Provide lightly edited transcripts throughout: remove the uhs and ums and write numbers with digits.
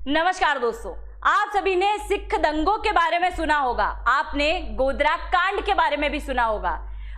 नमस्कार दोस्तों, आप सभी ने सिख दंगों के बारे में सुना होगा, आपने गोधरा कांड के बारे में भी सुना होगा।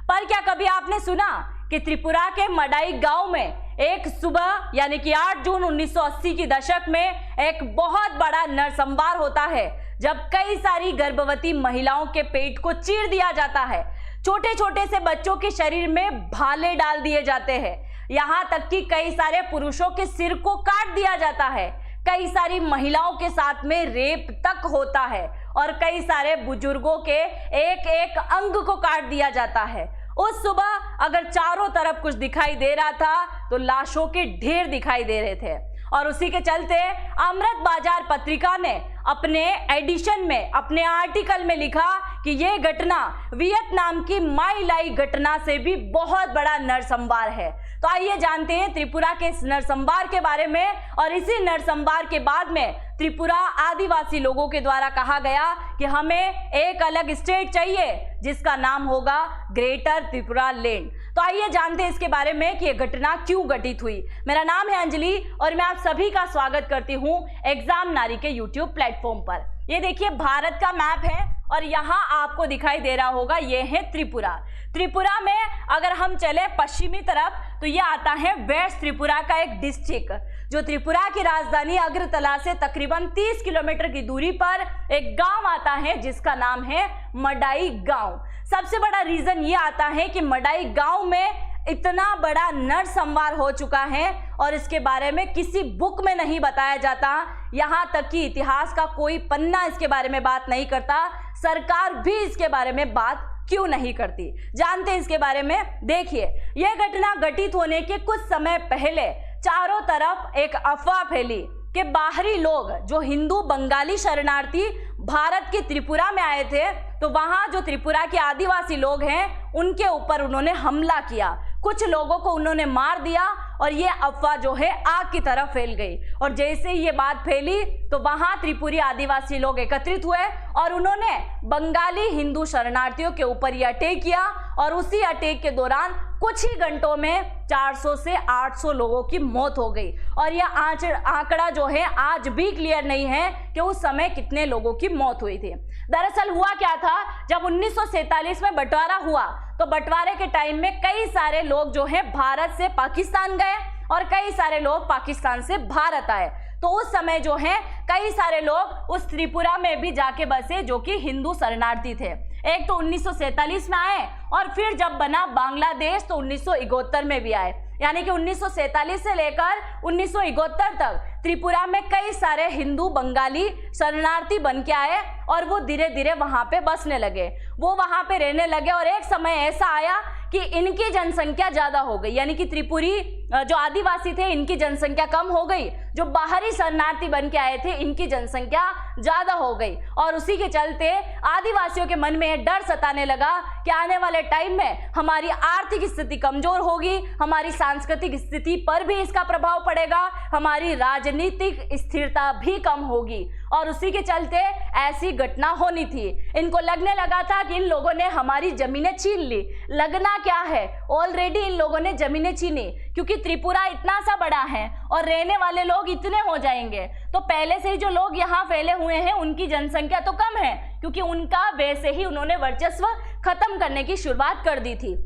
पर क्या कभी आपने सुना कि त्रिपुरा के मडाई गांव में एक सुबह यानी कि 8 जून 1980 की दशक में एक बहुत बड़ा नरसंहार होता है, जब कई सारी गर्भवती महिलाओं के पेट को चीर दिया जाता है, छोटे छोटे से बच्चों के शरीर में भाले डाल दिए जाते हैं, यहाँ तक कि कई सारे पुरुषों के सिर को काट दिया जाता है, कई सारी महिलाओं के साथ में रेप तक होता है और कई सारे बुजुर्गों के एक एक अंग को काट दिया जाता है। उस सुबह अगर चारों तरफ कुछ दिखाई दे रहा था तो लाशों के ढेर दिखाई दे रहे थे और उसी के चलते अमृत बाजार पत्रिका ने अपने एडिशन में, अपने आर्टिकल में लिखा कि यह घटना वियतनाम की माई लाई घटना से भी बहुत बड़ा नरसंहार है। तो आइए जानते हैं त्रिपुरा के इस नरसंहार के बारे में। और इसी नरसंहार के बाद में त्रिपुरा आदिवासी लोगों के द्वारा कहा गया कि हमें एक अलग स्टेट चाहिए जिसका नाम होगा ग्रेटर त्रिपुरा लैंड। तो आइए जानते हैं इसके बारे में कि यह घटना क्यों घटित हुई। मेरा नाम है अंजलि और मैं आप सभी का स्वागत करती हूं एग्जाम नारी के यूट्यूब प्लेटफॉर्म पर। ये देखिए भारत का मैप है और यहाँ आपको दिखाई दे रहा होगा, ये है त्रिपुरा। त्रिपुरा में अगर हम चले पश्चिमी तरफ तो ये आता है वेस्ट त्रिपुरा का एक डिस्ट्रिक्ट, जो त्रिपुरा की राजधानी अगरतला से तकरीबन 30 किलोमीटर की दूरी पर एक गांव आता है जिसका नाम है मडाई गांव। सबसे बड़ा रीजन ये आता है कि मडाई गांव में इतना बड़ा नरसंहार हो चुका है और इसके बारे में किसी बुक में नहीं बताया जाता, यहाँ तक कि इतिहास का कोई पन्ना इसके बारे में बात नहीं करता। सरकार भी इसके बारे में बात क्यों नहीं करती, जानते हैं इसके बारे में। देखिए, यह घटना घटित होने के कुछ समय पहले चारों तरफ एक अफवाह फैली कि बाहरी लोग, जो हिंदू बंगाली शरणार्थी भारत के त्रिपुरा में आए थे, तो वहां जो त्रिपुरा के आदिवासी लोग हैं उनके ऊपर उन्होंने हमला किया, कुछ लोगों को उन्होंने मार दिया और ये अफवाह जो है आग की तरह फैल गई। और जैसे ही ये बात फैली तो वहां त्रिपुरी आदिवासी लोग एकत्रित हुए और उन्होंने बंगाली हिंदू शरणार्थियों के ऊपर ये अटैक किया और उसी अटैक के दौरान कुछ ही घंटों में 400 से 800 लोगों की मौत हो गई। और यह आंकड़ा जो है आज भी क्लियर नहीं है कि उस समय कितने लोगों की मौत हुई थी। दरअसल हुआ क्या था, जब 1947 में बंटवारा हुआ तो बंटवारे के टाइम में कई सारे लोग जो है भारत से पाकिस्तान गए और कई सारे लोग पाकिस्तान से भारत आए। तो उस समय जो है कई सारे लोग उस त्रिपुरा में भी जाके बसे जो कि हिंदू शरणार्थी थे। एक तो 1947 में आए और फिर जब बना बांग्लादेश तो 1971 में भी आए, यानी कि 1947 से लेकर 1971 तक त्रिपुरा में कई सारे हिंदू बंगाली शरणार्थी बन के आए और वो धीरे धीरे वहां पे बसने लगे, वो वहां पे रहने लगे। और एक समय ऐसा आया कि इनकी जनसंख्या ज्यादा हो गई, यानी कि त्रिपुरी जो आदिवासी थे इनकी जनसंख्या कम हो गई, जो बाहरी शरणार्थी बन के आए थे इनकी जनसंख्या ज्यादा हो गई। और उसी के चलते आदिवासियों के मन में डर सताने लगा कि आने वाले टाइम में हमारी आर्थिक स्थिति कमजोर होगी, हमारी सांस्कृतिक स्थिति पर भी इसका प्रभाव पड़ेगा, हमारी राजनीतिक स्थिरता भी कम होगी। और उसी के चलते ऐसी घटना होनी थी। इनको लगने लगा था कि इन लोगों ने हमारी जमीनें छीन ली। लगना क्या है, ऑलरेडी इन लोगों ने जमीनें छीनी, क्योंकि त्रिपुरा इतना सा बड़ा है और रहने वाले लोग इतने हो जाएंगे, तो पहले से ही जो लोग यहाँ फैले हुए हैं उनकी जनसंख्या तो कम है, क्योंकि उनका वैसे ही उन्होंने वर्चस्व खत्म करने की शुरुआत कर दी थी,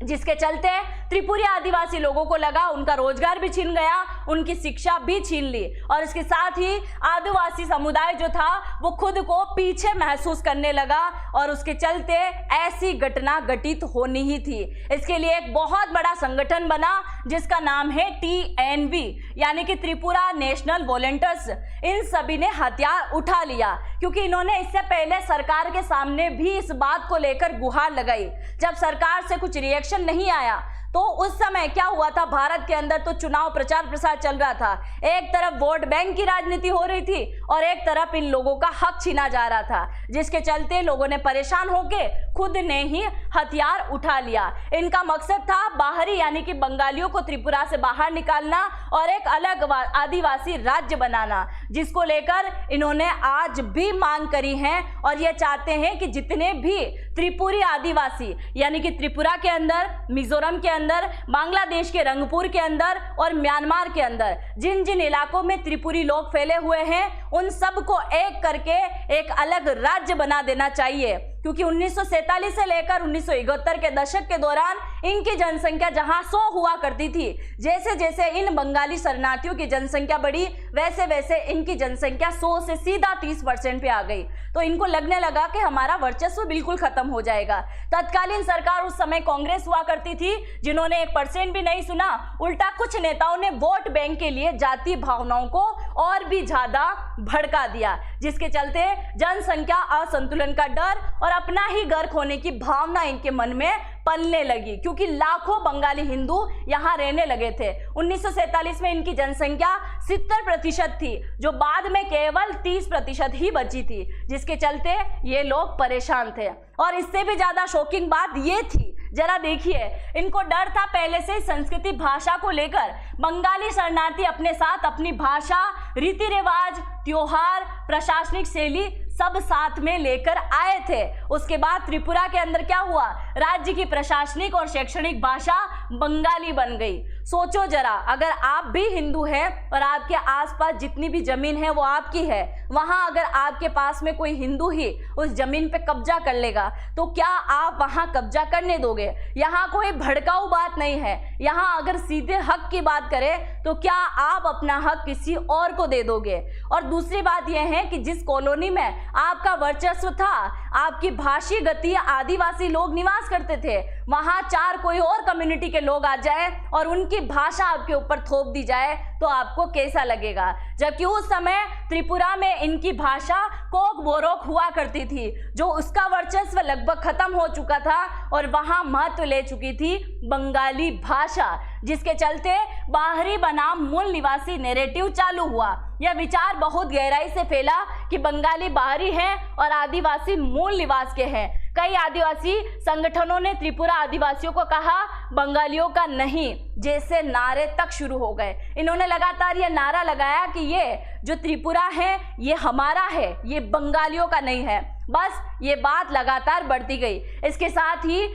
जिसके चलते त्रिपुरी आदिवासी लोगों को लगा उनका रोजगार भी छीन गया, उनकी शिक्षा भी छीन ली और इसके साथ ही आदिवासी समुदाय जो था वो खुद को पीछे महसूस करने लगा और उसके चलते ऐसी घटना घटित होनी ही थी। इसके लिए एक बहुत बड़ा संगठन बना जिसका नाम है TNV, यानी कि त्रिपुरा नेशनल वॉलंटियर्स। इन सभी ने हथियार उठा लिया क्योंकि इन्होंने इससे पहले सरकार के सामने भी इस बात को लेकर गुहार लगाई। जब सरकार से कुछ रिएक्शन नहीं आया तो उस समय क्या हुआ था, भारत के अंदर तो चुनाव प्रचार प्रसार चल रहा था, एक तरफ वोट बैंक की राजनीति हो रही थी और एक तरफ इन लोगों का हक छीना जा रहा था, जिसके चलते लोगों ने परेशान होकर खुद ने ही हथियार उठा लिया। इनका मकसद था बाहरी यानी कि बंगालियों को त्रिपुरा से बाहर निकालना और एक अलग आदिवासी राज्य बनाना, जिसको लेकर इन्होंने आज भी मांग करी है और ये चाहते हैं कि जितने भी त्रिपुरी आदिवासी यानी कि त्रिपुरा के अंदर, मिजोरम के अंदर, बांग्लादेश के रंगपुर के अंदर और म्यांमार के अंदर जिन जिन इलाकों में त्रिपुरी लोग फैले हुए हैं उन सबको एक करके एक अलग राज्य बना देना चाहिए, क्योंकि 1947 से लेकर 1971 के दशक के दौरान इनकी जनसंख्या जहां 100 हुआ करती थी, जैसे जैसे इन बंगाली शरणार्थियों की जनसंख्या बढ़ी वैसे वैसे इनकी जनसंख्या 100 से सीधा 30% पे आ गई। तो इनको लगने लगा कि हमारा वर्चस्व बिल्कुल खत्म हो जाएगा। तत्कालीन सरकार उस समय कांग्रेस हुआ करती थी, जिन्होंने 1% भी नहीं सुना, उल्टा कुछ नेताओं ने वोट बैंक के लिए जातीय भावनाओं को और भी ज्यादा भड़का दिया, जिसके चलते जनसंख्या असंतुलन का डर और अपना ही घर खोने की भावना इनके मन में पलने लगी, क्योंकि लाखों बंगाली हिंदू यहां रहने लगे थे। 1947 में इनकी जनसंख्या 70% थी, जो बाद में केवल 30% ही बची थी, जिसके चलते ये लोग परेशान थे। और इससे भी ज्यादा शॉकिंग बात ये थी, जरा देखिए, इनको डर था पहले से संस्कृति भाषा को लेकर। बंगाली शरणार्थी अपने साथ अपनी भाषा, रीति रिवाज, त्योहार, प्रशासनिक शैली सब साथ में लेकर आए थे। उसके बाद त्रिपुरा के अंदर क्या हुआ, राज्य की प्रशासनिक और शैक्षणिक भाषा बंगाली बन गई। सोचो जरा, अगर आप भी हिंदू हैं और आपके आसपास जितनी भी जमीन है वो आपकी है, वहां अगर आपके पास में कोई हिंदू ही उस जमीन पे कब्जा कर लेगा तो क्या आप वहां कब्जा करने दोगे? यहाँ कोई भड़काऊ बात नहीं है, यहाँ अगर सीधे हक की बात करें तो क्या आप अपना हक किसी और को दे दोगे? और दूसरी बात यह है कि जिस कॉलोनी में आपका वर्चस्व था, आपकी भाषी गति आदिवासी लोग निवास करते थे, वहां 4 कोई और कम्युनिटी के लोग आ जाए और उनकी भाषा आपके ऊपर थोप दी जाए तो आपको कैसा लगेगा? जबकि उस समय त्रिपुरा में इनकी भाषा कोक बोरोक हुआ करती थी, जो उसका वर्चस्व लगभग खत्म हो चुका था और वहां महत्व ले चुकी थी बंगाली भाषा, जिसके चलते बाहरी बनाम मूल निवासी नैरेटिव चालू हुआ। यह विचार बहुत गहराई से फैला कि बंगाली बाहरी हैं और आदिवासी मूल निवास के हैं। कई आदिवासी संगठनों ने त्रिपुरा आदिवासियों को कहा बंगालियों का नहीं जैसे नारे तक शुरू हो गए। इन्होंने लगातार ये नारा लगाया कि ये जो त्रिपुरा है ये हमारा है, ये बंगालियों का नहीं है। बस ये बात लगातार बढ़ती गई। इसके साथ ही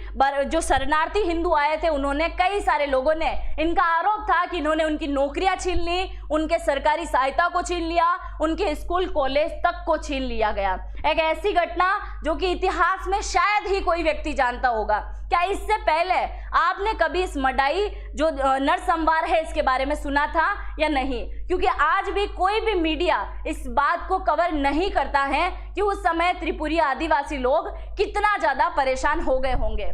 जो शरणार्थी हिंदू आए थे, उन्होंने कई सारे लोगों ने, इनका आरोप था कि इन्होंने उनकी नौकरियां छीन ली, उनके सरकारी सहायता को छीन लिया, उनके स्कूल कॉलेज तक को छीन लिया गया। एक ऐसी घटना जो कि इतिहास में शायद ही कोई व्यक्ति जानता होगा। क्या इससे पहले आपने कभी इस मडाई जो नरसंहार है इसके बारे में सुना था या नहीं? क्योंकि आज भी कोई भी मीडिया इस बात को कवर नहीं करता है कि उस समय त्रिपुरी आदिवासी लोग कितना ज्यादा परेशान हो गए होंगे,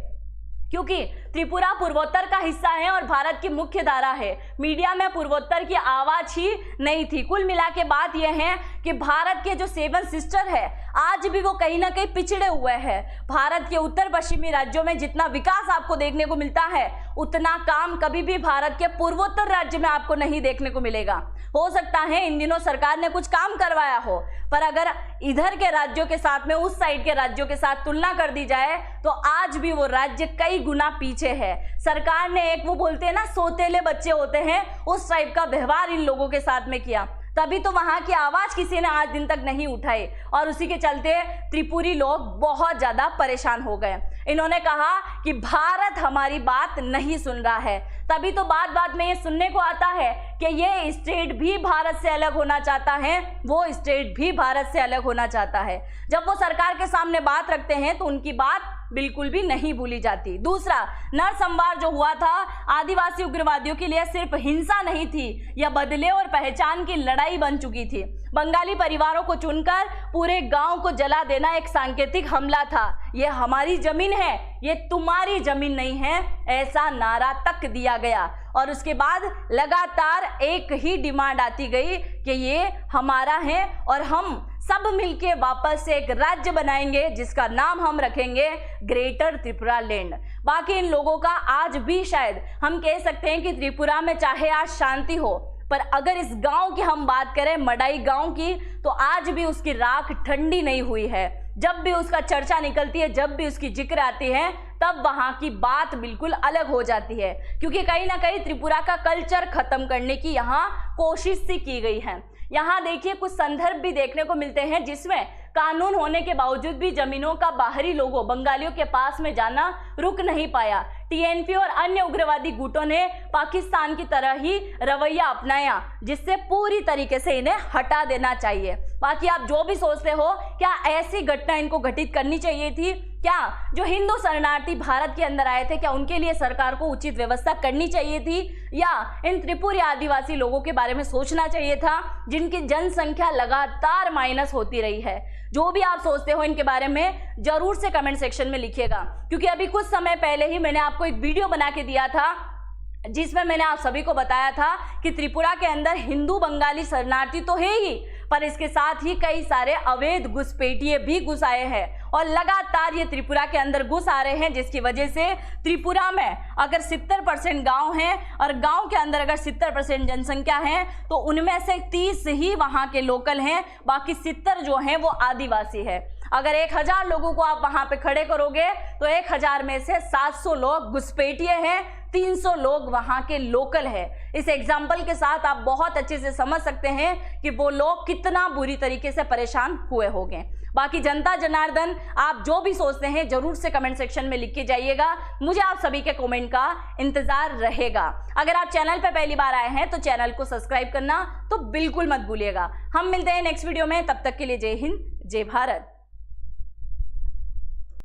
क्योंकि त्रिपुरा पूर्वोत्तर का हिस्सा है और भारत की मुख्य धारा है। मीडिया में पूर्वोत्तर की आवाज ही नहीं थी। कुल मिला के बात यह है कि भारत के जो 7 सिस्टर है आज भी वो कहीं ना कहीं पिछड़े हुए हैं। भारत के उत्तर पश्चिमी राज्यों में जितना विकास आपको देखने को मिलता है, उतना काम कभी भी भारत के पूर्वोत्तर राज्य में आपको नहीं देखने को मिलेगा। हो सकता है इन दिनों सरकार ने कुछ काम करवाया हो, पर अगर इधर के राज्यों के साथ में उस साइड के राज्यों के साथ तुलना कर दी जाए तो आज भी वो राज्य कई गुना पीछे है। सरकार ने एक, वो बोलते हैं ना, सौतेले बच्चे होते हैं, उस टाइप का व्यवहार इन लोगों के साथ में किया, तभी तो वहां की आवाज किसी ने आज दिन तक नहीं उठाई और उसी के चलते त्रिपुरी लोग बहुत ज्यादा परेशान हो गए। इन्होंने कहा कि भारत हमारी बात नहीं सुन रहा है। तभी तो बात बात में ये सुनने को आता है कि ये स्टेट भी भारत से अलग होना चाहता है, वो स्टेट भी भारत से अलग होना चाहता है। जब वो सरकार के सामने बात रखते हैं तो उनकी बात बिल्कुल भी नहीं भूली जाती। दूसरा, नरसंहार जो हुआ था आदिवासी उग्रवादियों के लिए सिर्फ हिंसा नहीं थी, यह बदले और पहचान की लड़ाई बन चुकी थी। बंगाली परिवारों को चुनकर पूरे गांव को जला देना एक सांकेतिक हमला था। ये हमारी जमीन है, ये तुम्हारी जमीन नहीं है, ऐसा नारा तक दिया गया। और उसके बाद लगातार एक ही डिमांड आती गई कि ये हमारा है और हम सब मिलके वापस से एक राज्य बनाएंगे जिसका नाम हम रखेंगे ग्रेटर त्रिपुरा लैंड। बाकी इन लोगों का आज भी शायद हम कह सकते हैं कि त्रिपुरा में चाहे आज शांति हो, पर अगर इस गांव की हम बात करें, मडाई गांव की, तो आज भी उसकी राख ठंडी नहीं हुई है। जब भी उसका चर्चा निकलती है, जब भी उसकी जिक्र आती है, तब वहां की बात बिल्कुल अलग हो जाती है, क्योंकि कहीं ना कहीं त्रिपुरा का कल्चर खत्म करने की यहाँ कोशिश सी की गई है। यहाँ देखिए कुछ संदर्भ भी देखने को मिलते हैं जिसमें कानून होने के बावजूद भी जमीनों का बाहरी लोगों बंगालियों के पास में जाना रुक नहीं पाया। टीएनपी और अन्य उग्रवादी गुटों ने पाकिस्तान की तरह ही रवैया अपनाया, जिससे पूरी तरीके से इन्हें हटा देना चाहिए। बाकी आप जो भी सोचते हो, क्या ऐसी घटना इनको घटित करनी चाहिए थी? क्या जो हिंदू शरणार्थी भारत के अंदर आए थे, क्या उनके लिए सरकार को उचित व्यवस्था करनी चाहिए थी, या इन त्रिपुरी आदिवासी लोगों के बारे में सोचना चाहिए था जिनकी जनसंख्या लगातार माइनस होती रही है? जो भी आप सोचते हो इनके बारे में जरूर से कमेंट सेक्शन में लिखिएगा, क्योंकि अभी कुछ समय पहले ही मैंने आपको एक वीडियो बना के दिया था जिसमें मैंने आप सभी को बताया था कि त्रिपुरा के अंदर हिंदू बंगाली शरणार्थी तो है ही, पर इसके साथ ही कई सारे अवैध घुसपैठिए भी घुस आए हैं और लगातार ये त्रिपुरा के अंदर घुस आ रहे हैं, जिसकी वजह से त्रिपुरा में अगर 70% गांव हैं और गांव के अंदर अगर 70% जनसंख्या है तो उनमें से 30 ही वहां के लोकल हैं, बाकी 70 जो हैं वो आदिवासी है। अगर 1000 लोगों को आप वहां पे खड़े करोगे तो 1000 में से 700 लोग घुसपैठिए हैं, 300 लोग वहां के लोकल है। इस एग्जाम्पल के साथ आप बहुत अच्छे से समझ सकते हैं कि वो लोग कितना बुरी तरीके से परेशान हुए होंगे। बाकी जनता जनार्दन, आप जो भी सोचते हैं जरूर से कमेंट सेक्शन में लिख के जाइएगा, मुझे आप सभी के कमेंट का इंतजार रहेगा। अगर आप चैनल पे पहली बार आए हैं तो चैनल को सब्सक्राइब करना तो बिल्कुल मत भूलिएगा। हम मिलते हैं नेक्स्ट वीडियो में, तब तक के लिए जय हिंद, जय भारत।